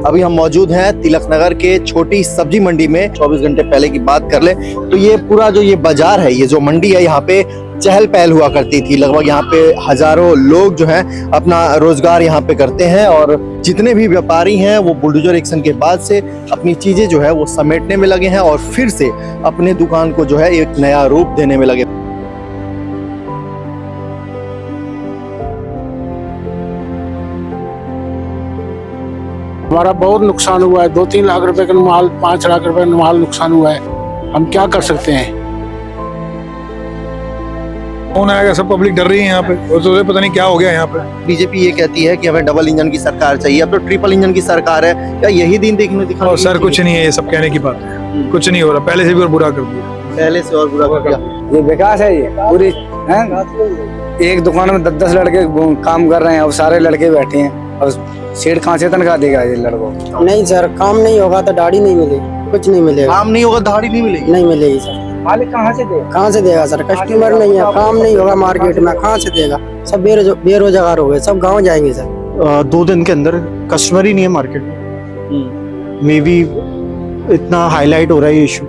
अभी हम मौजूद हैं तिलक नगर के छोटी सब्जी मंडी में। 24 घंटे पहले की बात कर ले तो ये पूरा जो ये बाजार है, ये जो मंडी है, यहाँ पे चहल पहल हुआ करती थी। लगभग यहाँ पे हजारों लोग जो हैं अपना रोजगार यहाँ पे करते हैं और जितने भी व्यापारी हैं वो बुलडोजर एक्शन के बाद से अपनी चीजें जो है वो समेटने में लगे हैं और फिर से अपने दुकान को जो है एक नया रूप देने में लगे। हमारा बहुत नुकसान हुआ है। 2-3 लाख रुपए का माल, 5 लाख रुपए का माल नुकसान हुआ है। हम क्या कर सकते हैं? कौन आएगा? सब पब्लिक डर रही है यहाँ पे और तो पता नहीं क्या हो गया यहाँ पे। बीजेपी ये कहती है कि हमें डबल इंजन की सरकार चाहिए, अब तो ट्रिपल इंजन की सरकार है। क्या यही दिन देखने दिखा? और सर कुछ नहीं है, ये सब कहने की बात है। कुछ नहीं हो रहा, पहले से भी और बुरा कर दिया। पहले से और बुरा कर दिया। ये विकास है, ये पूरी है। एक दुकान में 10-10 लड़के काम कर रहे हैं, अब सारे लड़के बैठे हैं। अब सेठ कहाँ से तनख्वाह देगा ये लड़कों? नहीं सर, काम नहीं होगा तो दाढ़ी नहीं मिलेगी, कुछ नहीं मिलेगा। काम नहीं होगा दाढ़ी नहीं मिलेगी? नहीं मिलेगी सर। मालिक कहाँ से देगा? कहाँ से देगा सर? कस्टमर नहीं है, काम नहीं होगा मार्केट में, कहाँ से देगा? सब बेरोजगार हो गए, सब गाँव जाएंगे सर। 2 दिन के अंदर कस्टमर ही नहीं है मार्केट में। मे बी इतना हाईलाइट हो रहा है ये इशू,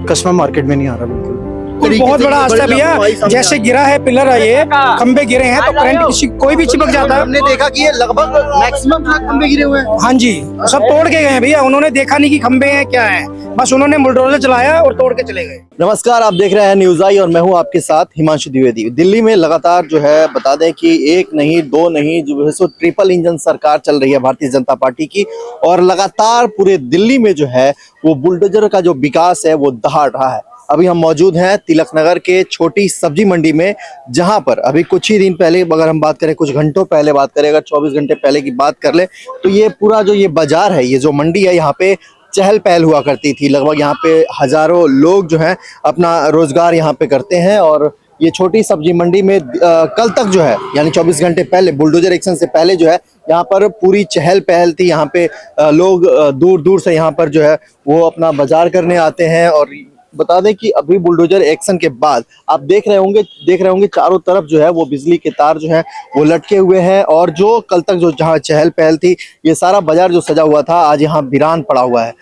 कस्टमर मार्केट में नहीं आ रहा बिल्कुल। बहुत बड़ा हादसा भैया, जैसे गिरा है पिलर है, ये खंबे गिरे हैं तो करंट कोई भी चिपक जाता है। हमने देखा कि ये लगभग मैक्सिमम खंबे गिरे हुए हैं। हाँ जी, सब तोड़ के गए हैं भैया। उन्होंने देखा नहीं कि खंबे हैं क्या है, बस उन्होंने बुलडोजर चलाया और तोड़ के चले गए। नमस्कार, आप देख रहे हैं न्यूज़ आई और मैं हूं आपके साथ हिमांशु द्विवेदी। दिल्ली में लगातार जो है बता दें कि 1 नहीं 2 नहीं जो है सो ट्रिपल इंजन सरकार चल रही है भारतीय जनता पार्टी की, और लगातार पूरे दिल्ली में जो है वो बुलडोजर का जो विकास है वो दहाड़ रहा है। अभी हम मौजूद हैं तिलक नगर के छोटी सब्जी मंडी में, जहां पर अभी कुछ ही दिन पहले, अगर हम बात करें कुछ घंटों पहले बात करें, अगर 24 घंटे पहले की बात कर ले तो ये पूरा जो ये बाजार है, ये जो मंडी है, यहाँ पे चहल पहल हुआ करती थी। लगभग यहाँ पे हजारों लोग जो हैं अपना रोजगार यहाँ पे करते हैं और ये छोटी सब्जी मंडी में कल तक जो है यानी 24 घंटे पहले बुलडोजर एक्शन से पहले जो है यहाँ पर पूरी चहल पहल थी। यहाँ पे लोग दूर दूर से यहाँ पर जो है वो अपना बाजार करने आते हैं। और बता दें कि अभी बुलडोजर एक्शन के बाद आप देख रहे होंगे चारों तरफ जो है वो बिजली के तार जो है वो लटके हुए हैं और जो कल तक जो जहाँ चहल पहल थी, ये सारा बाजार जो सजा हुआ था आज यहाँ वीरान पड़ा हुआ है।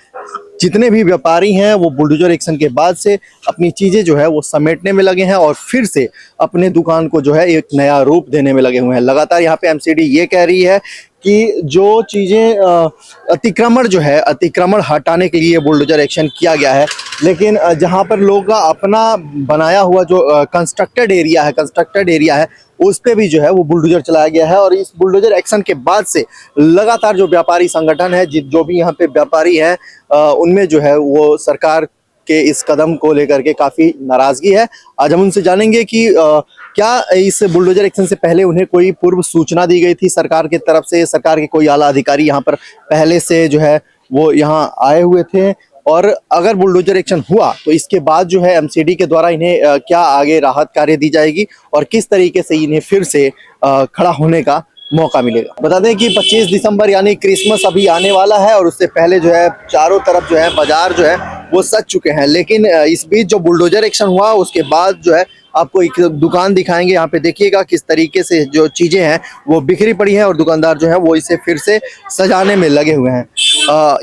जितने भी व्यापारी हैं वो बुलडोजर एक्शन के बाद से अपनी चीजें जो है वो समेटने में लगे हैं और फिर से अपने दुकान को जो है एक नया रूप देने में लगे हुए हैं। लगातार यहाँ पे एमसीडी ये कह रही है कि जो चीजें अतिक्रमण हटाने के लिए बुलडोजर एक्शन किया गया है, लेकिन जहां पर लोगों का अपना बनाया हुआ जो कंस्ट्रक्टेड एरिया है उस पे भी जो है वो बुलडोजर चलाया गया है। और इस बुलडोजर एक्शन के बाद से लगातार जो व्यापारी संगठन है, जो भी यहाँ पे व्यापारी हैं, उनमें जो है वो सरकार के इस कदम को लेकर के काफी नाराजगी है। आज हम उनसे जानेंगे कि क्या इस बुलडोजर एक्शन से पहले उन्हें कोई पूर्व सूचना दी गई थी सरकार की तरफ से? सरकार के कोई आला अधिकारी यहाँ पर पहले से जो है वो यहाँ आए हुए थे? और अगर बुलडोजर एक्शन हुआ तो इसके बाद जो है एमसीडी के द्वारा इन्हें क्या आगे राहत कार्य दी जाएगी और किस तरीके से इन्हें फिर से खड़ा होने का मौका मिलेगा? बता दें कि 25 दिसंबर यानी क्रिसमस अभी आने वाला है और उससे पहले जो है चारों तरफ जो है बाजार जो है वो सज चुके हैं। लेकिन इस बीच जो बुलडोजर एक्शन हुआ उसके बाद जो है आपको एक दुकान दिखाएंगे। यहाँ पे देखिएगा किस तरीके से जो चीजें हैं वो बिखरी पड़ी हैं और दुकानदार जो है वो इसे फिर से सजाने में लगे हुए हैं।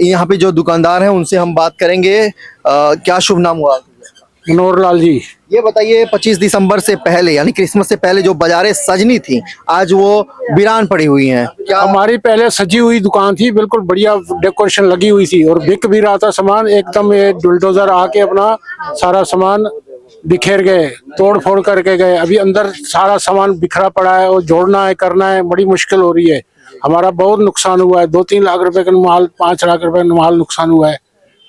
यहाँ पे जो दुकानदार हैं उनसे हम बात करेंगे। क्या शुभ नाम हुआ? मनोहर जी। ये बताइए, 25 दिसंबर से पहले यानी क्रिसमस से पहले जो बाजारें सजनी थी आज वो वीरान पड़ी हुई हैं। क्या हमारी पहले सजी हुई दुकान थी, बिल्कुल बढ़िया डेकोरेशन लगी हुई थी और बिक भी रहा था सामान। एकदम ये बुलडोजर आके अपना सारा सामान बिखेर गए, तोड़ फोड़ करके गए। अभी अंदर सारा सामान बिखरा पड़ा है और जोड़ना है, करना है, बड़ी मुश्किल हो रही है। हमारा बहुत नुकसान हुआ है। 2-3 लाख रुपए का माल, 5 लाख रुपए का माल नुकसान हुआ है।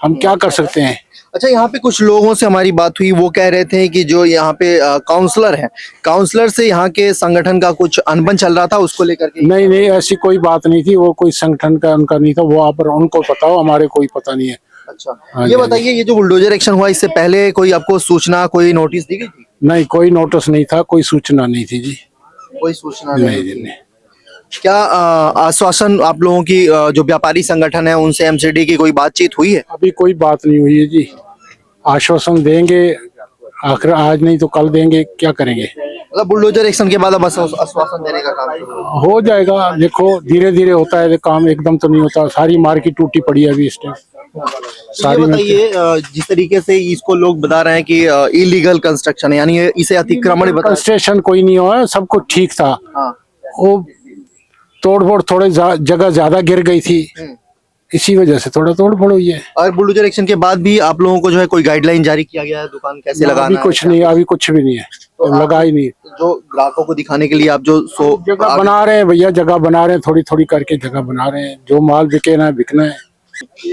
हम क्या कर सकते हैं? अच्छा, यहाँ पे कुछ लोगों से हमारी बात हुई, वो कह रहे थे कि जो यहाँ पे काउंसलर हैं, काउंसलर से यहाँ के संगठन का कुछ अनबन चल रहा था, उसको लेकर के। नहीं, ऐसी कोई बात नहीं थी। वो कोई संगठन का उनका नहीं था, वो आप उनको पता हो, हमारे कोई पता नहीं है। अच्छा, ये बताइए, ये जो बुलडोजर एक्शन हुआ इससे पहले कोई आपको सूचना, कोई नोटिस दी गई थी? नहीं, कोई नोटिस नहीं था, कोई सूचना नहीं थी जी। कोई सूचना नहीं। क्या आश्वासन आप लोगों की जो व्यापारी संगठन है उनसे एमसीडी की कोई बातचीत हुई है? अभी कोई बात नहीं हुई है जी। आश्वासन देंगे, आखिर आज नहीं तो कल देंगे, क्या करेंगे? मतलब बुलडोजर एक्शन के बाद अब आश्वासन देने का काम शुरू होगा। हो जाएगा, देखो धीरे धीरे होता है काम, एकदम तो नहीं होता। सारी मार्केट टूटी पड़ी है अभी इस टाइम ये सारी। बताइए जिस तरीके से इसको लोग बता रहे हैं कि इलीगल कंस्ट्रक्शन है, यानी इसे अतिक्रमण बता कंस्ट्रक्शन कोई नहीं हुआ, सब कुछ ठीक था। हाँ। वो तोड़ फोड़ थोड़े जगह ज्यादा गिर गई थी, इसी वजह से थोड़ा तोड़ फोड़ हुई है। और बुलडोजर एक्शन के बाद भी आप लोगों को जो है कोई गाइडलाइन जारी किया गया है दुकान कैसे लगाना अभी है? कुछ नहीं, अभी कुछ भी नहीं है, तो लगा ही नहीं। जो ग्राहकों को दिखाने के लिए आप जो जगह बना रहे हैं भैया, जगह बना रहे हैं, थोड़ी थोड़ी करके जगह बना रहे हैं, जो माल बिकेना है बिकना है।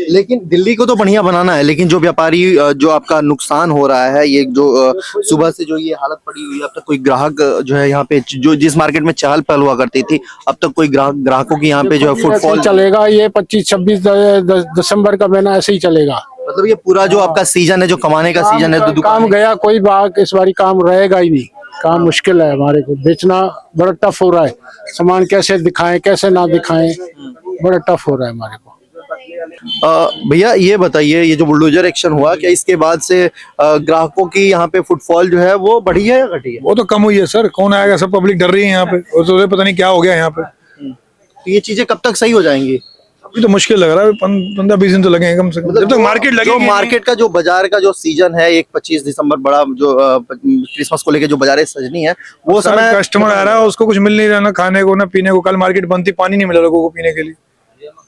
लेकिन दिल्ली को तो बढ़िया बनाना है, लेकिन जो व्यापारी जो आपका नुकसान हो रहा है, ये जो सुबह से जो ये हालत पड़ी हुई है, अब तक कोई ग्राहक जो है यहाँ पे जो जिस मार्केट में चहल पहल हुआ करती थी, अब तक कोई ग्राहकों की यहाँ पे जो है फुटफॉल चलेगा। ये 25-26 दिसंबर का महीना ऐसे ही चलेगा। मतलब ये पूरा जो आपका सीजन है, जो कमाने का सीजन है, तो दुकान काम गया कोई बाग, इस बारी काम रहेगा ही नहीं। काम मुश्किल है, हमारे को बेचना बड़ा टफ हो रहा है। सामान कैसे दिखाएं कैसे ना दिखाएं, बड़ा टफ हो रहा है हमारे को। भैया ये बताइए, ये जो बुलडोजर एक्शन हुआ, क्या इसके बाद से ग्राहकों की यहाँ पे फुटफॉल जो है वो बढ़ी है या घटी है? वो तो कम हुई है सर, कौन आएगा, सब पब्लिक डर रही है यहाँ पे, और तो पता नहीं क्या हो गया यहाँ पे। तो ये चीजें कब तक सही हो जाएंगी? अभी तो मुश्किल लग रहा है, 15-20 दिन तो लगेंगे कम से कम, जब तक मार्केट जो लगेगी। मार्केट का जो बाजार का जो सीजन है, एक 25 दिसंबर बड़ा जो क्रिसमस को लेके जो बाजारें सजनी है, वो समय कस्टमर आ रहा है, उसको कुछ मिल नहीं रहा, ना खाने को ना पीने को। कल मार्केट बंद थी, पानी नहीं मिला लोगों को पीने के लिए।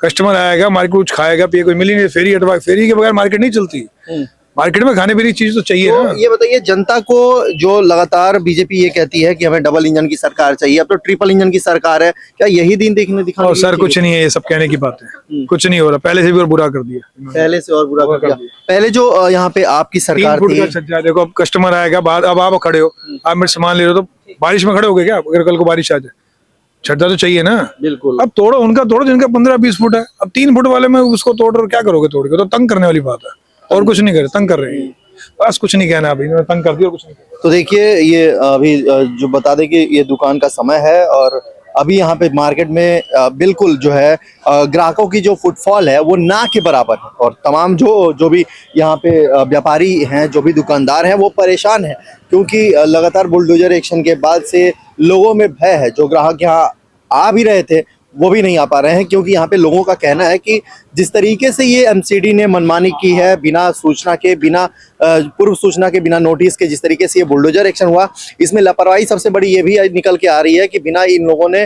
कस्टमर आएगा मार्केट, कुछ खाएगा पिए, कोई मिल ही नहीं। फेरी हटवा, फेरी के बगैर मार्केट नहीं चलती। मार्केट में खाने पीने की चीज तो चाहिए ना। ये बताइए, जनता को जो लगातार बीजेपी ये कहती है कि हमें डबल इंजन की सरकार चाहिए, अब तो ट्रिपल इंजन की सरकार है, क्या यही दिन दिखाने और सर कुछ नहीं है, ये सब कहने की बात है, कुछ नहीं हो रहा। पहले से भी और बुरा कर दिया, पहले से और बुरा कर दिया। पहले जो यहाँ पे आपकी सरकार 3 फुट थी, का छज्जा, देखो अब कस्टमर आएगा बाद, अब आप खड़े हो, आप मेरे सामान ले रहे हो, तो बारिश में खड़े हो गए क्या? अगर कल को बारिश आ जाए, छज्जा तो चाहिए ना। बिल्कुल। अब तोड़ो उनका, तोड़ो जिनका 15-20 फुट है। अब 3 फुट वाले में उसको तोड़ रहे हो, क्या करोगे तोड़ के? तो तंग करने वाली बात है, और कुछ नहीं करे, तंग कर रहे हैं। बस कुछ नहीं कहना, अभी इन्होंने तंग कर दिया और कुछ नहीं कहना। तो देखिए, ये अभी जो बता दें कि ये दुकान का समय है, और अभी यहाँ पे मार्केट में बिल्कुल जो है ग्राहकों की जो फुटफॉल है वो ना के बराबर है, और तमाम जो भी यहाँ पे व्यापारी हैं, जो भी दुकानदार हैं, वो परेशान हैं, क्योंकि लगातार बुलडोजर एक्शन के बाद से लोगों में भय है। जो ग्राहक यहाँ आ भी रहे थे वो भी नहीं आ पा रहे हैं, क्योंकि यहाँ पे लोगों का कहना है कि जिस तरीके से ये एमसीडी ने मनमानी की है, बिना सूचना के, बिना पूर्व सूचना के, बिना नोटिस के, जिस तरीके से ये बुलडोजर एक्शन हुआ, इसमें लापरवाही सबसे बड़ी ये भी निकल के आ रही है कि बिना इन लोगों ने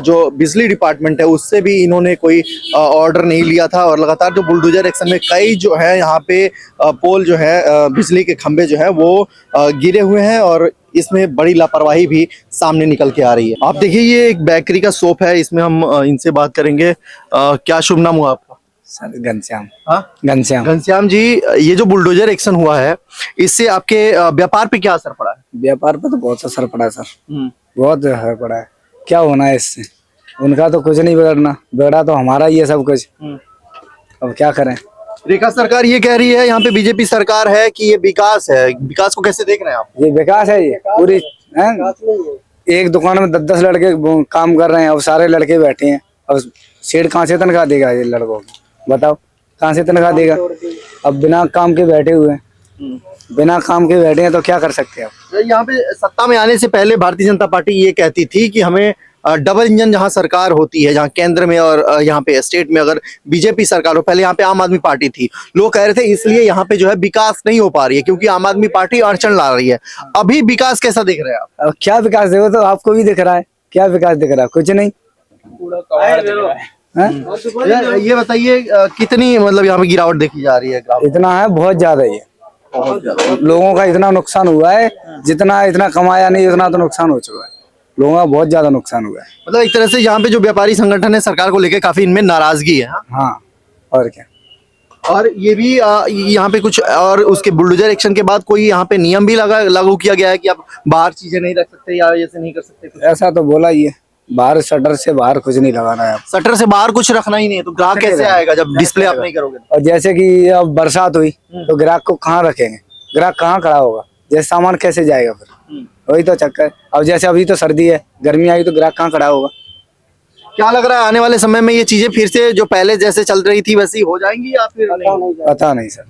जो बिजली डिपार्टमेंट है उससे भी इन्होंने कोई ऑर्डर नहीं लिया था, और लगातार जो बुलडोजर एक्शन में कई जो है यहाँ पे पोल जो है, बिजली के खंभे जो है वो गिरे हुए हैं, और इसमें बड़ी लापरवाही भी सामने निकल के आ रही है। आप देखिए, ये एक बेकरी का शॉप है, इसमें हम इनसे बात करेंगे। क्या शुभ नाम हुआ आपका? सर घनश्याम। हाँ, घनश्याम। घनश्याम जी, ये जो बुलडोजर एक्शन हुआ है, इससे आपके व्यापार पे क्या असर पड़ा है? व्यापार पे तो बहुत असर पड़ा है सर, बहुत असर पड़ा है। क्या होना है इससे? उनका तो कुछ नहीं बिगड़ना, बिगड़ा तो हमारा ही है सब कुछ। अब क्या करें? रेखा सरकार ये कह रही है, यहाँ पे बीजेपी सरकार है, कि ये विकास है। विकास को कैसे देख रहे हैं आप? ये विकास है, ये पूरी एक दुकान में 10-10 लड़के काम कर रहे हैं, अब सारे लड़के बैठे हैं। अब सेठ कहाँ से तनख्वाह देगा ये लड़कों को? बताओ कहाँ से तनख्वाह देगा? अब बिना काम के बैठे हुए हैं, बिना काम के बैठे हैं, तो क्या कर सकते हैं आप? यहाँ पे सत्ता में आने से पहले भारतीय जनता पार्टी ये कहती थी कि हमें डबल इंजन जहां सरकार होती है, जहां केंद्र में और यहाँ पे स्टेट में अगर बीजेपी सरकार हो, पहले यहाँ पे आम आदमी पार्टी थी, लोग कह रहे थे इसलिए यहाँ पे जो है विकास नहीं हो पा रही है, क्योंकि आम आदमी पार्टी अड़चन ला रही है। अभी विकास कैसा दिख रहा है आप? अब क्या विकास देखो, तो आपको भी दिख रहा है, क्या विकास दिख रहा है? कुछ नहीं। ये बताइए, कितनी मतलब यहाँ पे गिरावट देखी जा रही है? इतना है, बहुत ज्यादा ही है। लोगों का इतना नुकसान हुआ है, जितना इतना कमाया नहीं उतना तो नुकसान हो चुका है। लोगों का बहुत ज्यादा नुकसान हुआ है। मतलब एक तरह से यहाँ पे जो व्यापारी संगठन है, सरकार को लेकर काफी इनमें नाराजगी है। हाँ, और क्या। और ये भी यहाँ पे कुछ, और उसके बुलडोजर एक्शन के बाद कोई यहाँ पे नियम भी लागू किया गया है कि आप बाहर चीजें नहीं रख सकते या ऐसे नहीं कर सकते कुछ? ऐसा तो बोला ही है, बाहर शटर से बाहर कुछ नहीं लगाना है। शटर से बाहर कुछ रखना ही नहीं है, तो ग्राहक कैसे आएगा जब डिस्प्ले आप नहीं करोगे? और जैसे कि अब बरसात हुई तो ग्राहक को कहाँ रखेंगे? ग्राहक कहाँ खड़ा होगा? जैसे सामान कैसे जाएगा फिर? वही तो चक्कर। अब जैसे अभी तो सर्दी है, गर्मी आई तो ग्राहक कहाँ खड़ा होगा? क्या लग रहा है, आने वाले समय में ये चीजें फिर से जो पहले जैसे चल रही थी वैसी हो जाएंगी या फिर नहीं? पता नहीं सर।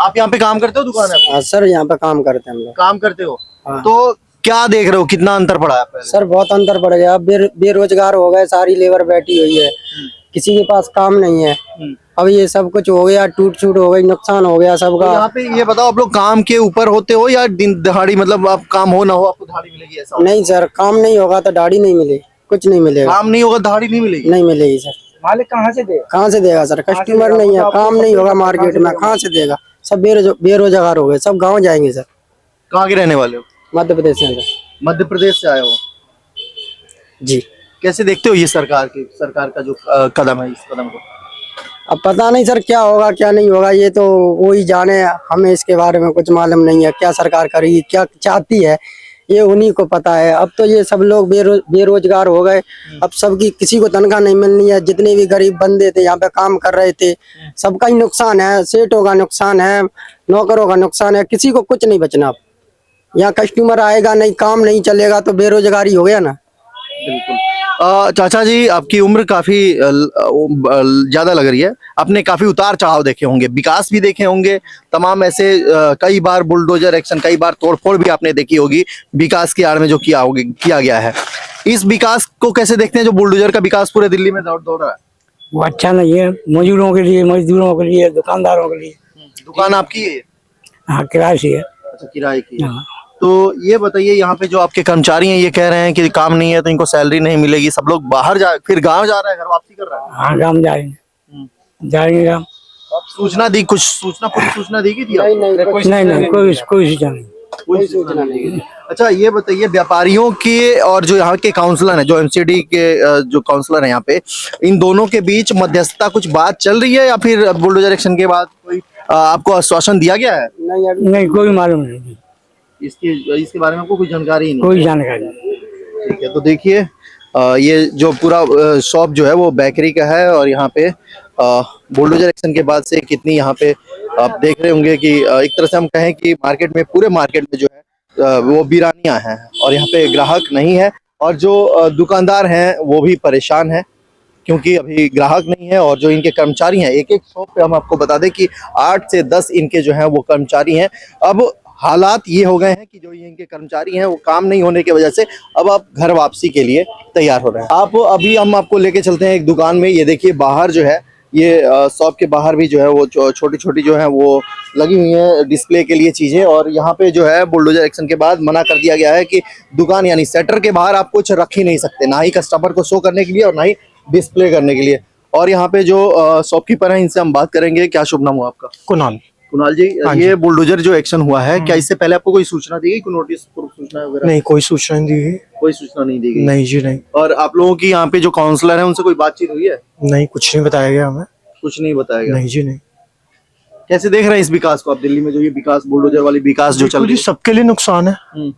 आप यहाँ पे काम करते हो? दुकान है? हाँ सर, यहाँ पे काम करते हैं हम लोग। काम करते हो? हाँ। तो क्या देख रहे हो, कितना अंतर पड़ा है पहले? सर बहुत अंतर पड़ गया। अब बेरोजगार हो गए, सारी लेबर बैठी हुई है, किसी के पास काम नहीं है। अब ये सब कुछ हो गया, टूट छूट हो गई, नुकसान हो गया सबका। यहाँ पे ये बताओ, आप लोग काम के ऊपर होते हो या दिन दहाड़ी, मतलब आप काम हो ना हो आपको दहाड़ी मिलेगी ऐसा? नहीं सर, काम नहीं होगा तो दाढ़ी नहीं मिलेगी, कुछ नहीं मिलेगा। काम नहीं होगा दहाड़ी नहीं मिलेगी? नहीं मिलेगी सर। मालिक कहाँ से देगा? कहाँ से देगा सर? कस्टमर नहीं है, काम नहीं होगा मार्केट में, कहाँ से देगा? सब बेरोजगार हो गए, सब गाँव जाएंगे सर। कहाँ के रहने वाले हो? मध्य प्रदेश में सर। मध्य प्रदेश से आए हो? जी। कैसे देखते हो ये सरकार का जो कदम है, इस कदम को? अब पता नहीं सर क्या होगा क्या नहीं होगा, ये तो वो ही जाने, हमें इसके बारे में कुछ मालूम नहीं है। क्या सरकार करेगी, क्या चाहती है, ये उन्हीं को पता है। अब तो ये सब लोग बेरोजगार हो गए। अब सबकी किसी को तनख्वाह नहीं मिलनी है। जितने भी गरीब बंदे थे यहाँ पे काम कर रहे थे, सबका ही नुकसान है। सेठों का नुकसान है, नौकरों का नुकसान है, किसी को कुछ नहीं बचना। अब यहाँ कस्टमर आएगा नहीं, काम नहीं चलेगा तो बेरोजगारी हो गया ना। चाचा जी, आपकी उम्र काफी ज्यादा लग रही है, आपने काफी उतार चढ़ाव देखे होंगे, विकास भी देखे होंगे, तमाम ऐसे कई बार बुलडोजर एक्शन, कई बार तोड़फोड़ भी आपने देखी होगी विकास की आड़ में जो किया गया है। इस विकास को कैसे देखते हैं, जो बुलडोजर का विकास पूरे दिल्ली में दौड़ रहा है? वो अच्छा नहीं है, मजदूरों के लिए, दुकानदारों के लिए। दुकान आपकी है? हाँ, किराए से है। अच्छा, किराए की है। तो ये बताइए, यहाँ पे जो आपके कर्मचारी हैं ये कह रहे हैं कि काम नहीं है तो इनको सैलरी नहीं मिलेगी, सब लोग बाहर फिर गांव जा रहा है, घर वापसी कर रहा है। हाँ, गाँव जाएंगे गाँव। सूचना दी, कुछ सूचना, पूरी सूचना दी गई थी? नहीं, कोई सूचना नहीं। कोई सूचना नहीं। अच्छा, ये बताइए, व्यापारियों के और जो यहाँ के काउंसलर हैं, जो एमसीडी के जो काउंसलर हैं यहाँ पे, इन दोनों के बीच मध्यस्थता कुछ बात चल रही है या फिर बुलडोजर एक्शन के बाद कोई आपको आश्वासन दिया गया है? नहीं, कोई मालूम नहीं। इसके बारे में आपको कोई जानकारी नहीं? कोई जानकारी। ठीक है, तो देखिए, ये जो पूरा शॉप जो है वो बेकरी का है और यहाँ पे बुलडोजर एक्शन के बाद से कितनी यहाँ पे आप देख रहे होंगे कि एक तरह से हम कहें कि मार्केट में, पूरे मार्केट में जो है वो वीरानियां हैं और यहाँ पे ग्राहक नहीं है और जो दुकानदार हैं वो भी परेशान हैं क्योंकि अभी ग्राहक नहीं है। और जो इनके कर्मचारी हैं, एक एक शॉप पे हम आपको बता दें कि 8 से 10 इनके जो हैं वो कर्मचारी हैं। अब हालात ये हो गए हैं कि जो ये इनके कर्मचारी हैं वो काम नहीं होने की वजह से अब आप घर वापसी के लिए तैयार हो रहे हैं। आप अभी हम आपको लेके चलते हैं एक दुकान में। ये देखिए, बाहर जो है ये शॉप के बाहर भी जो है वो छोटी छोटी जो है वो लगी हुई है डिस्प्ले के लिए चीजें। और यहाँ पे जो है बुलडोजर एक्शन के बाद मना कर दिया गया है कि दुकान यानी सेटर के बाहर आप कुछ रख ही नहीं सकते, ना ही कस्टमर को शो करने के लिए और ना ही डिस्प्ले करने के लिए। और यहाँ पे जो शॉपकीपर हैं इनसे हम बात करेंगे। क्या शुभ नाम हो आपका? कुणाल जी, ये बुलडोजर जो एक्शन हुआ है, क्या इससे पहले आपको कोई सूचना दी गई, कोई नोटिस, सूचना वगैरह? नहीं, कोई सूचना नहीं दी गई। कोई सूचना नहीं दी गई? नहीं जी, नहीं। और आप लोगों की यहाँ पे जो काउंसलर है उनसे कोई बातचीत हुई है? नहीं, कुछ नहीं बताया गया हमें। कुछ नहीं बताया गया? नहीं जी, नहीं। कैसे देख रहे हैं इस विकास को आप, दिल्ली में जो ये विकास, बुलडोजर वाली विकास जो चल रही है? सबके लिए नुकसान है।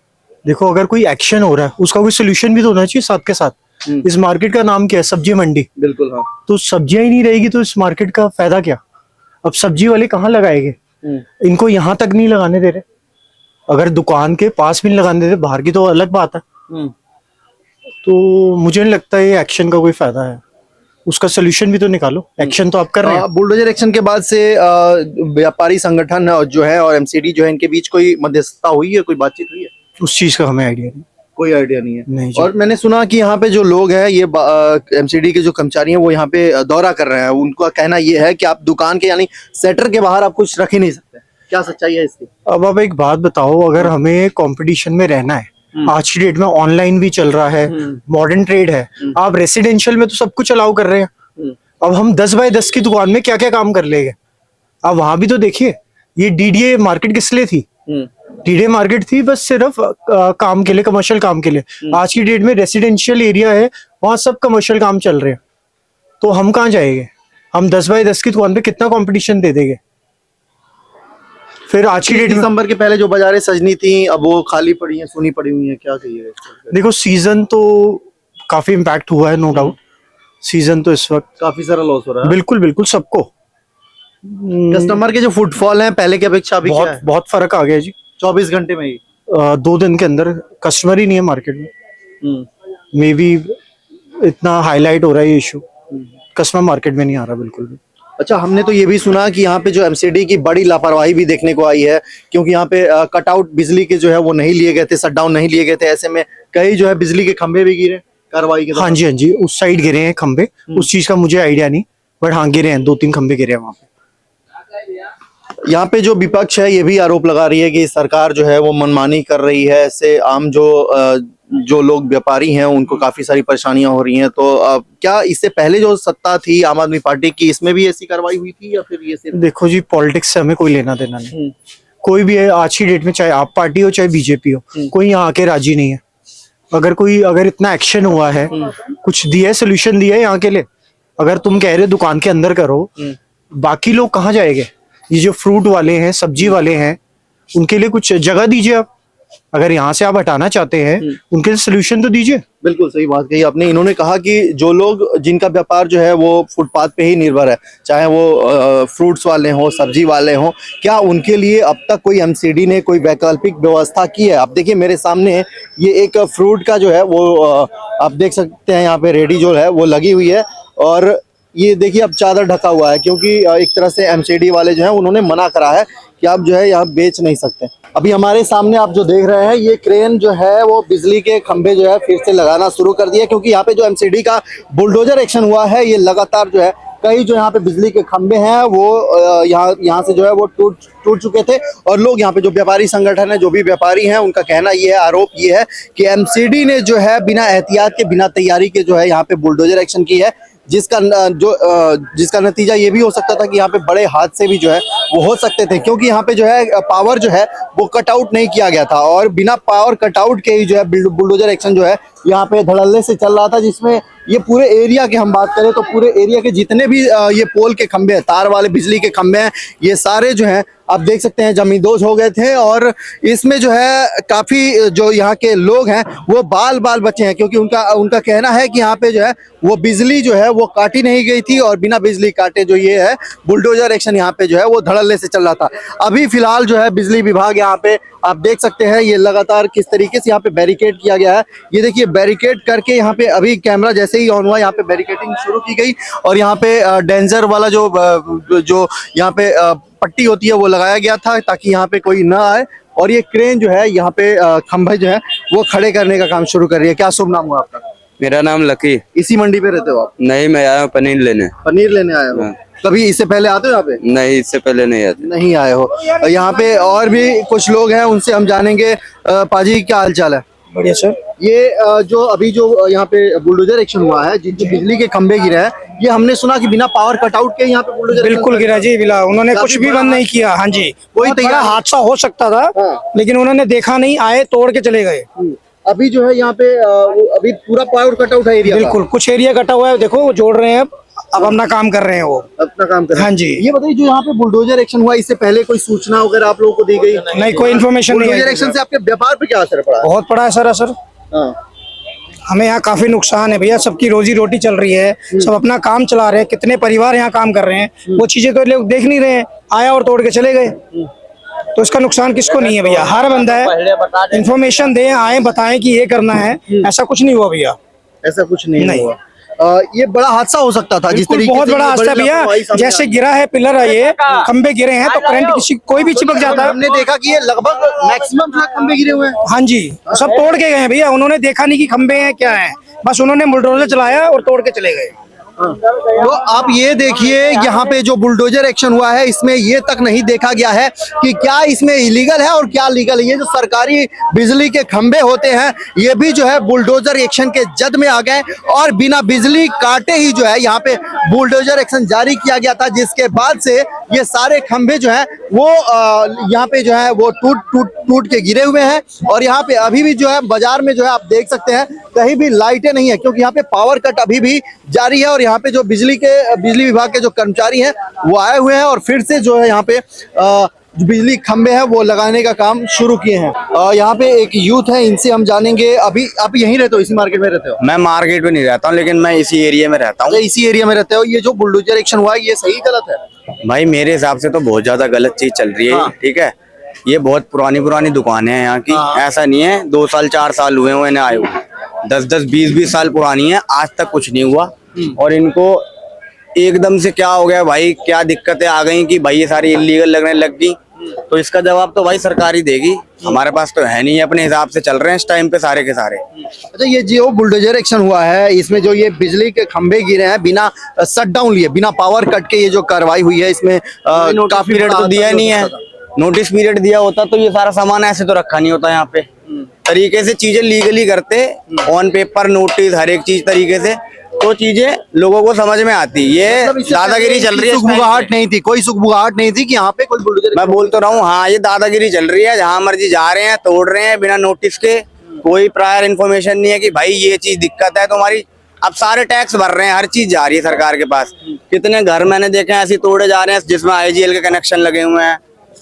देखो, अगर कोई एक्शन हो रहा है उसका कोई सोल्यूशन भी तो होना चाहिए साथ के साथ। इस मार्केट का नाम क्या है? सब्जी मंडी। बिल्कुल, हाँ। तो सब्जियां ही नहीं रहेगी तो इस मार्केट का फायदा क्या? अब सब्जी वाले कहाँ लगाएंगे? इनको यहाँ तक नहीं लगाने दे रहे। अगर दुकान के पास भी नहीं लगाने दे रहे, बाहर की तो अलग बात है। तो मुझे नहीं लगता ये एक्शन का कोई फायदा है। उसका सोल्यूशन भी तो निकालो। एक्शन तो आप कर रहे हैं। बुलडोजर एक्शन के बाद से व्यापारी संगठन जो है और एमसीडी जो है, इनके बीच कोई मध्यस्थता हुई है, कोई बातचीत हुई है? उस चीज का हमें आइडिया नहीं। कोई आइडिया नहीं है? नहीं जी। और मैंने सुना कि यहाँ पे जो लोग हैं, ये एमसीडी के जो कर्मचारी हैं वो यहाँ पे दौरा कर रहे हैं। उनका कहना ये है कि आप दुकान के यानी सेटर के बाहर आप कुछ रख ही नहीं सकते। क्या सच्चाई है इसकी? अब आप एक बात बताओ, अगर हमें कंपटीशन में रहना है, आज की डेट में ऑनलाइन भी चल रहा है, मॉडर्न ट्रेड है, आप रेसिडेंशियल में तो सब कुछ अलाउ कर रहे हैं। अब हम 10 बाय 10 की दुकान में क्या क्या काम कर लेंगे? अब वहां भी तो देखिए, ये डीडीए मार्केट किस लिए थी? डीडीए मार्केट थी बस सिर्फ काम के लिए, कमर्शियल काम के लिए। आज की डेट में रेसिडेंशियल एरिया है, वहां सब कमर्शियल काम चल रहे हैं। तो हम कहाँ जाएंगे? हम 10 बाय 10 की दुकान पे कितना कंपटीशन दे देंगे? फिर आज की डेट में दिसंबर के पहले जो बाजारें सजनी थी, अब वो खाली पड़ी हैं, सुनी पड़ी हुई हैं। क्या कहिए? देखो, सीजन तो काफी इम्पैक्ट हुआ है, नो डाउट। सीजन तो इस वक्त काफी सारा लॉस हो रहा है। बिल्कुल बिल्कुल सबको। कस्टमर के जो फुटफॉल है पहले की अपेक्षा अभी क्या है? बहुत फर्क आ गया जी। 24 घंटे में ही 2 दिन के अंदर कस्टमर ही नहीं है मार्केट में। मे बी इतना हाईलाइट हो रहा है ये इशू, कस्टमर मार्केट में नहीं आ रहा बिल्कुल भी। अच्छा, हमने तो ये भी सुना कि यहाँ पे जो एमसीडी की बड़ी लापरवाही भी देखने को आई है, क्योंकि यहाँ पे कटआउट बिजली के जो है वो नहीं लिए गए थे, शटडाउन नहीं लिए गए थे, ऐसे में कई जो है बिजली के खंभे भी गिरे कार्रवाई के हाँ जी, हाँ जी, उस साइड गिरे हैं खंबे। उस चीज का मुझे आइडिया नहीं, बट हाँ गिरे हैं, 2-3 खंबे गिरे हैं वहां पे। यहाँ पे जो विपक्ष है ये भी आरोप लगा रही है कि सरकार जो है वो मनमानी कर रही है, इससे आम जो लोग व्यापारी हैं उनको काफी सारी परेशानियां हो रही हैं। तो क्या इससे पहले जो सत्ता थी आम आदमी पार्टी की, इसमें भी ऐसी कार्रवाई हुई थी या फिर ये सिर्फ? देखो जी, पॉलिटिक्स से हमें कोई लेना देना नहीं। कोई भी है आज की डेट में, चाहे आप पार्टी हो चाहे बीजेपी हो, कोई यहाँ आके राजी नहीं है। अगर इतना एक्शन हुआ है, कुछ दिया है, सोल्यूशन दिया है यहाँ के लिए, अगर तुम कह रहे हो दुकान के अंदर करो, बाकी लोग कहाँ जाएंगे? ये जो फ्रूट वाले हैं, सब्जी वाले हैं, उनके लिए कुछ जगह दीजिए आप। अगर यहाँ से आप हटाना चाहते हैं, उनके लिए सोल्यूशन तो दीजिए। बिल्कुल सही बात कही आपने। इन्होंने कहा कि जो लोग जिनका व्यापार जो है वो फुटपाथ पे ही निर्भर है, चाहे वो फ्रूट्स वाले हों, सब्जी वाले हों, क्या उनके लिए अब तक कोई एमसीडी ने कोई वैकल्पिक व्यवस्था की है? आप देखिए मेरे सामने ये एक फ्रूट का जो है वो आप देख सकते हैं, यहाँ पे रेडी जो है वो लगी हुई है, और ये देखिए अब चादर ढका हुआ है, क्योंकि एक तरह से एमसीडी वाले जो है उन्होंने मना करा है कि आप जो है यहाँ बेच नहीं सकते। अभी हमारे सामने आप जो देख रहे हैं ये क्रेन जो है वो बिजली के खंभे जो है फिर से लगाना शुरू कर दिया, क्योंकि यहाँ पे जो एमसीडी का बुलडोजर एक्शन हुआ है ये लगातार जो है कई जो यहाँ पे बिजली के खंभे हैं वो यहाँ से जो है वो टूट चुके थे। और लोग यहाँ पे जो व्यापारी संगठन है, जो भी व्यापारी हैं, उनका कहना ये है, आरोप ये है कि एमसीडी ने जो है बिना एहतियात के, बिना तैयारी के जो है यहाँ पे बुलडोजर एक्शन की है, जिसका नतीजा ये भी हो सकता था कि यहाँ पे बड़े हादसे भी जो है वो हो सकते थे, क्योंकि यहाँ पे जो है पावर जो है वो कटआउट नहीं किया गया था, और बिना पावर कटआउट के ही जो है बुलडोजर एक्शन जो है यहाँ पे धड़ल्ले से चल रहा था, जिसमें ये पूरे एरिया की हम बात करें तो पूरे एरिया के जितने भी ये पोल के खंभे हैं, तार वाले बिजली के खंभे हैं, ये सारे जो हैं आप देख सकते हैं जमींदोज हो गए थे। और इसमें जो है काफी जो यहाँ के लोग हैं वो बाल बचे हैं, क्योंकि उनका कहना है कि यहाँ पे जो है वो बिजली जो है वो काटी नहीं गई थी, और बिना बिजली काटे जो ये है बुलडोजर एक्शन यहाँ पे जो है वो धड़ल्ले से चल रहा था। अभी फिलहाल जो है बिजली विभाग यहाँ पे आप देख सकते हैं ये लगातार किस तरीके से यहाँ पे बैरिकेड किया गया है। ये देखिए बैरिकेड करके यहाँ पे अभी कैमरा जैसे ही ऑन हुआ यहाँ पे बैरिकेडिंग शुरू की गई, और यहाँ पे डेंजर वाला जो यहाँ पे पट्टी होती है वो लगाया गया था ताकि यहाँ पे कोई ना आए। और ये क्रेन जो है यहाँ पे खंभे जो है वो खड़े करने का काम शुरू कर रही है। क्या शुभ नाम हुआ आपका? मेरा नाम लकी। इसी मंडी पे रहते हो आप? नहीं, मैं आया हूँ पनीर लेने। पनीर लेने आए हो? कभी इससे पहले आते हो यहाँ पे? नहीं, इससे पहले नहीं आते। नहीं आए हो। यहाँ पे और भी कुछ लोग हैं, उनसे हम जानेंगे। पाजी क्या हाल चाल है? बढ़िया सर। ये जो अभी जो यहाँ पे बुलडोजर एक्शन हुआ है, जिनके बिजली के खंभे गिरे हैं, ये हमने सुना कि बिना पावर कटआउट के यहाँ पे बुलडोजर बिल्कुल गिरा जी, बिला उन्होंने कुछ भी बंद नहीं किया। हाँ जी, कोई बड़ा हादसा हो सकता था, लेकिन उन्होंने देखा नहीं, आए तोड़ के चले गए। अभी जो है यहाँ पे अभी पूरा पावर कटआउट है एरिया का। बिल्कुल, कुछ एरिया कटा हुआ है, देखो वो जोड़ रहे हैं, अब अपना काम कर रहे हैं, वो अपना काम कर रहे हैं। हाँ जी। ये बताइए जो यहाँ पे बुलडोजर एक्शन हुआ, इससे पहले कोई सूचना वगैरह आप लोगों को दी गई? नहीं, कोई इन्फॉर्मेशन नहीं। बुलडोजर एक्शन से आपके व्यापार पे क्या असर पड़ा? बहुत पड़ा है सर असर। हमें यहाँ काफी नुकसान है भैया, सबकी रोजी रोटी चल रही है, सब अपना काम चला रहे हैं, कितने परिवार यहाँ काम कर रहे हैं, वो चीजें तो लोग देख नहीं रहे हैं, आया और तोड़ के चले गए, तो इसका नुकसान किसको नहीं है भैया? हर बंदा है, इन्फॉर्मेशन दें, आए बताएं कि ये करना है, ऐसा कुछ नहीं हुआ भैया, ऐसा कुछ नहीं हुआ। ये बड़ा हादसा हो सकता था, जिस तरीके बहुत से बड़ा हादसा भैया, जैसे गिरा है पिलर है, ये खंबे गिरे हैं तो करंट किसी कोई भी चिपक जाता है। हमने देखा कि ये लगभग मैक्सिमम जो खंबे गिरे हुए हैं। हाँ जी, सब तोड़ के गए हैं भैया, उन्होंने देखा नहीं कि खंबे हैं क्या है, बस उन्होंने बुलडोजर चलाया और तोड़ के चले गए। तो आप ये देखिए यहाँ पे जो बुलडोजर एक्शन हुआ है, इसमें ये तक नहीं देखा गया है कि क्या इसमें इलीगल है और क्या लीगल है। ये जो सरकारी बिजली के खंभे होते हैं, ये भी जो है बुलडोजर एक्शन के जद में आ गए, और बिना बिजली काटे ही जो है यहाँ पे बुलडोजर एक्शन जारी किया गया था, जिसके बाद से ये सारे खंभे जो है वो यहाँ पे जो है वो टूट के गिरे हुए हैं। और यहाँ पे अभी भी जो है बाजार में जो है आप देख सकते हैं कहीं भी लाइटें नहीं है, क्योंकि यहाँ पे पावर कट अभी भी जारी है, और यहाँ पे जो बिजली विभाग के जो कर्मचारी हैं वो आए हुए हैं और फिर से जो है यहाँ पे जो बिजली खंभे हैं वो लगाने का काम शुरू किए हैं। यहाँ पे एक यूथ है, इनसे हम जानेंगे। अभी आप यहीं रहते हो, इसी मार्केट में रहते हो? मैं मार्केट में नहीं रहता हूँ, लेकिन मैं इसी एरिया में रहता हूँ। इसी एरिया में रहते हो। ये जो बुलडोजर एक्शन हुआ है, ये सही गलत है? भाई मेरे हिसाब से तो बहुत ज्यादा गलत चीज चल रही है। ठीक है, ये बहुत पुरानी दुकानें हैं यहाँ की, ऐसा नहीं है 2 साल 4 साल हुए हैं इन्हें आए हुए, 10-10 20-20 साल पुरानी है, आज तक कुछ नहीं हुआ। और इनको एकदम से क्या हो गया भाई, क्या दिक्कतें आ गई कि भाई ये सारी इलीगल लगने लग गई, तो इसका जवाब तो भाई सरकार ही देगी। हमारे पास तो है नहीं, अपने हिसाब से चल रहे हैं इस टाइम पे सारे के सारे। अच्छा, ये जो बुलडोजर एक्शन हुआ है, इसमें जो ये बिजली के खंभे गिरे हैं बिना शटडाउन लिए, बिना पावर कट के, ये जो कार्रवाई हुई है इसमें काफी पीरियड तो दिया नहीं है। नोटिस पीरियड दिया होता तो ये सारा सामान ऐसे तो रखा नहीं होता यहाँ पे। तरीके से चीजें लीगली करते, ऑन पेपर नोटिस हर एक चीज तरीके से, तो चीजें लोगों को समझ में आती। ये दादागिरी चल रही है, सुगबुगाहट नहीं थी, कोई सुगबुगाहट नहीं थी कि यहाँ पे कोई बुलडोजर। मैं बोल तो रहा हूँ, हाँ ये दादागिरी चल रही है, जहाँ मर्जी जा रहे हैं तोड़ रहे हैं बिना नोटिस के, कोई प्रायर इन्फॉर्मेशन नहीं है कि भाई ये चीज दिक्कत है तुम्हारी। अब सारे टैक्स भर रहे हैं, हर चीज जा रही है सरकार के पास। कितने घर मैंने देखे हैं ऐसे तोड़े जा रहे हैं जिसमें IGL के कनेक्शन लगे हुए हैं,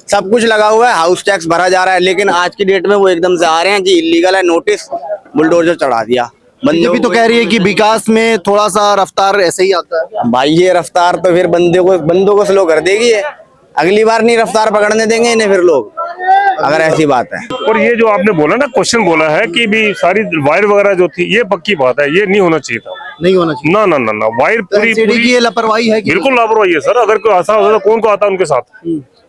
सब कुछ लगा हुआ है, हाउस टैक्स भरा जा रहा है, लेकिन आज की डेट में वो एकदम से आ रहे हैं कि इलीगल है, नोटिस बुलडोजर चढ़ा दिया। बीजेपी तो कह रही है कि विकास में थोड़ा सा रफ्तार ऐसे ही आता है। भाई ये रफ्तार तो फिर बंदों को स्लो कर देगी ये, अगली बार नहीं रफ्तार पकड़ने देंगे इन्हें फिर लोग, अगर ऐसी बात है। और ये जो आपने बोला ना, क्वेश्चन बोला है कि भी सारी वायर वगैरह जो थी, ये पक्की बात है, ये नहीं होना चाहिए था, नहीं होना चाहिए। ना ना ना ना, वायर पूरी की ये लापरवाही है कि बिल्कुल लापरवाही है सर। अगर कोई ऐसा होता तो कौन को आता उनके साथ,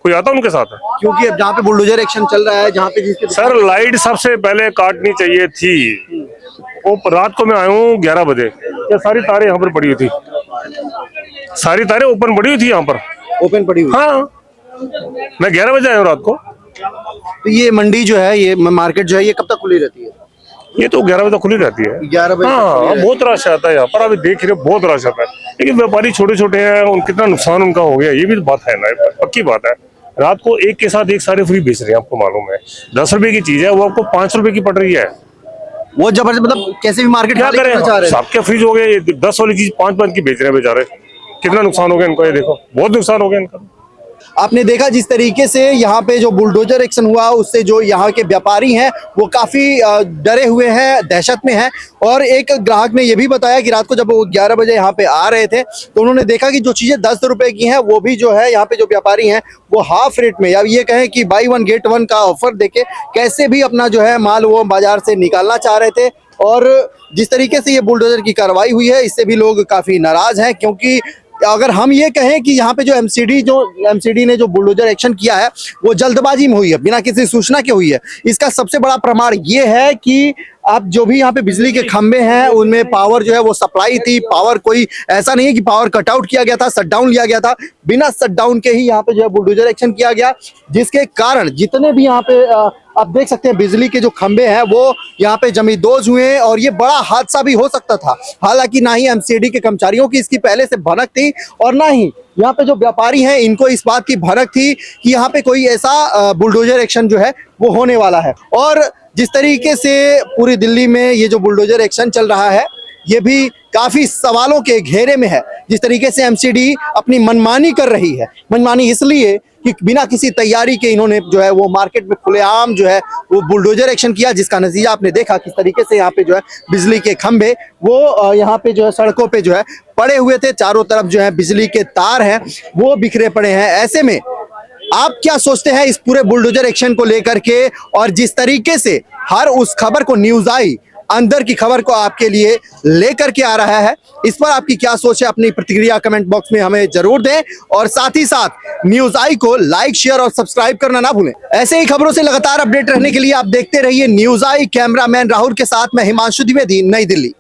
कोई आता उनके साथ? क्योंकि अब जहाँ पे बुलडोजर एक्शन चल रहा है, जहाँ पे जिसके सर लाइट सबसे पहले काटनी चाहिए थी। वो रात को मैं आया हूँ 11 बजे, ये सारी तारें यहाँ पर पड़ी हुई थी, सारी तारें ओपन पड़ी हुई थी यहाँ पर, ओपन पड़ी हुई। हाँ मैं 11 बजे आया हूँ रात को। तो ये मंडी जो है, ये मार्केट जो है, ये कब तक खुली रहती है? ये तो 11 बजे तक खुली रहती है। 11 बजे? हाँ बहुत रश आता है यहाँ पर, अभी देख रहे हो बहुत रश आता है, लेकिन व्यापारी छोटे छोटे हैं, कितना नुकसान उनका हो गया, ये भी तो बात है ना, पक्की बात है। रात को एक के साथ एक सारे फ्री बेच रहे हैं, आपको मालूम है 10 रुपए की चीज है वो आपको 5 रुपए की पड़ रही है। वो जबरदस्त, मतलब कैसे भी मार्केट क्या करें, सबके फ्रिज हो गए, 10 वाली चीज 5 की बेच रहे हैं बेचारे, कितना नुकसान हो गया इनको, ये देखो बहुत नुकसान हो गया इनका। आपने देखा जिस तरीके से यहाँ पे जो बुलडोजर एक्शन हुआ, उससे जो यहाँ के व्यापारी हैं वो काफी डरे हुए हैं, दहशत में हैं। और एक ग्राहक ने ये भी बताया कि रात को जब वो 11 बजे यहाँ पे आ रहे थे तो उन्होंने देखा कि जो चीजें 10 रुपए की हैं वो भी जो है यहाँ पे जो व्यापारी हैं वो हाफ रेट में, या ये कहें कि बाई 1 गेट 1 का ऑफर देके कैसे भी अपना जो है माल वो बाजार से निकालना चाह रहे थे। और जिस तरीके से ये बुलडोजर की कार्रवाई हुई है, इससे भी लोग काफी नाराज हैं, क्योंकि अगर हम ये कहें कि यहाँ पे जो एमसीडी ने जो बुलडोजर एक्शन किया है वो जल्दबाजी में हुई है, बिना किसी सूचना के हुई है। इसका सबसे बड़ा प्रमाण ये है कि अब जो भी यहाँ पे बिजली के खंभे हैं उनमें पावर जो है वो सप्लाई थी। पावर कोई ऐसा नहीं है कि पावर कट आउट किया गया था, शटडाउन लिया गया था, बिना शटडाउन के ही यहाँ पे जो है बुलडोजर एक्शन किया गया, जिसके कारण जितने भी यहाँ पे आप देख सकते हैं बिजली के जो खंभे हैं वो यहाँ पे जमींदोज हुए हैं। और ये बड़ा हादसा भी हो सकता था। हालांकि ना ही एमसीडी के कर्मचारियों की इसकी पहले से भनक थी और ना ही यहाँ पे जो व्यापारी हैं इनको इस बात की भनक थी कि यहाँ पे कोई ऐसा बुलडोजर एक्शन जो है वो होने वाला है। और जिस तरीके से पूरी दिल्ली में ये जो बुलडोजर एक्शन चल रहा है ये भी काफी सवालों के घेरे में है। जिस तरीके से एमसीडी अपनी मनमानी कर रही है, मनमानी इसलिए कि बिना किसी तैयारी के इन्होंने जो है वो मार्केट में खुलेआम जो है वो बुलडोजर एक्शन किया, जिसका नतीजा आपने देखा किस तरीके से यहाँ पे जो है बिजली के खंभे वो यहाँ पे जो है सड़कों पे जो है पड़े हुए थे। चारों तरफ जो है बिजली के तार हैं वो बिखरे पड़े हैं। ऐसे में आप क्या सोचते हैं इस पूरे बुलडोजर एक्शन को लेकर के? और जिस तरीके से हर उस खबर को न्यूज़ आई अंदर की खबर को आपके लिए लेकर के आ रहा है, इस पर आपकी क्या सोच है? अपनी प्रतिक्रिया कमेंट बॉक्स में हमें जरूर दें और साथ ही साथ न्यूज़ आई को लाइक, शेयर और सब्सक्राइब करना ना भूलें। ऐसे ही खबरों से लगातार अपडेट रहने के लिए आप देखते रहिए न्यूज़ आई। कैमरामैन राहुल के साथ मैं हिमांशु द्विवेदी, नई दिल्ली।